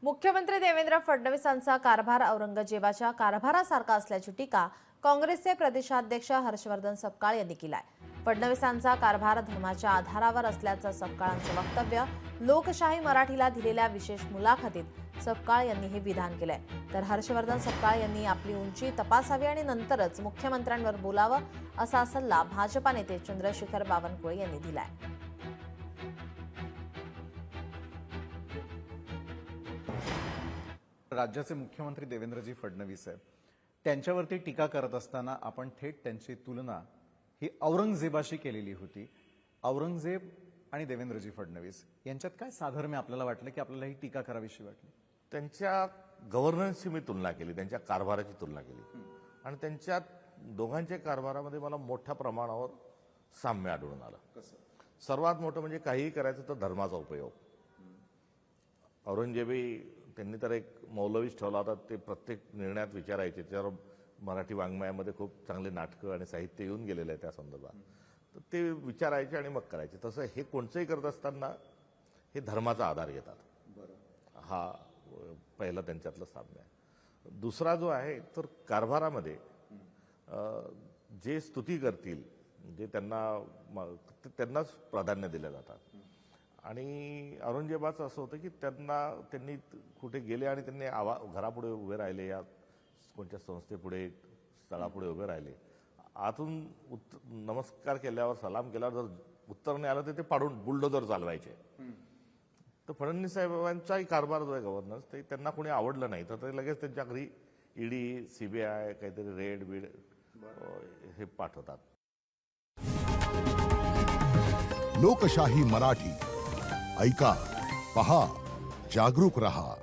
मुख्यमंत्री देवेंद्र फडणवीसांचा कारभार औरंगजेबाच्या कारभारासारखा असल्याची टीका काँग्रेसचे प्रदेशाध्यक्ष हर्षवर्धन सपकाळ यांनी केलाय। फडणवीसांचा कारभार धर्माच्या आधारावर असल्याचं सपकाळांचं वक्तव्य लोकशाही मराठीला दिलेल्या विशेष मुलाखतीत सपकाळ यांनी हे विधान केलंय। तर हर्षवर्धन सपकाळ यांनी आपली उंची तपासावी आणि नंतरच मुख्यमंत्र्यांवर बोलावं असा सल्ला भाजपा नेते चंद्रशेखर बावनकुळे यांनी दिलाय। राज्याचे मुख्यमंत्री देवेंद्रजी फडणवीस आहेत, त्यांच्यावरती टीका करत असताना आपण थेट त्यांची तुलना ही औरंगजेबाशी केलेली होती। औरंगजेब आणि देवेंद्रजी फडणवीस यांच्यात काय साधर्म्य आपल्याला वाटलं की आपल्याला ही टीका करावीशी वाटली? त्यांच्या गव्हर्नन्सची मी तुलना केली, त्यांच्या कारभाराची तुलना केली आणि त्यांच्या दोघांच्या कारभारामध्ये मला मोठ्या प्रमाणावर साम्य आढळून आलं। सर्वात मोठं म्हणजे काहीही करायचं तर धर्माचा उपयोग। औरंगजेबी त्यांनी तर एक मौलवीच ठेवला होता, ते प्रत्येक निर्णयात विचारायचे। त्याच्यावर मराठी वाङ्मयामध्ये खूप चांगले नाटकं आणि साहित्य येऊन गेलेलं आहे त्या संदर्भात। तर ते विचारायचे आणि मग करायचे। तसं हे कोणचंही करत असताना हे धर्माचा आधार घेतात। हा पहिला त्यांच्यातलं साम्य आहे। दुसरा जो आहे तर कारभारामध्ये जे स्तुती करतील, जे त्यांनाच प्राधान्य दिलं जातात। आणि औरंगजेबाचं असं होतं की त्यांनी कुठे गेले आणि त्यांनी घरापुढे उभे राहिले, या कोणत्या संस्थेपुढे स्थळापुढे उभे राहिले, आतून नमस्कार केल्यावर सलाम केल्यावर जर उत्तर नाही आलं तर ते पाडून बुलडोजर चालवायचे। तर फडणवीस साहेबांचाही कारभार जो आहे गव्हर्नन्स, ते त्यांना कोणी आवडलं नाही तर ते लगेच त्यांच्या घरी ईडी, सीबीआय, काहीतरी रेड बीड हे पाठवतात। लोकशाही मराठी ऐका, पहा, जागरूक रहा।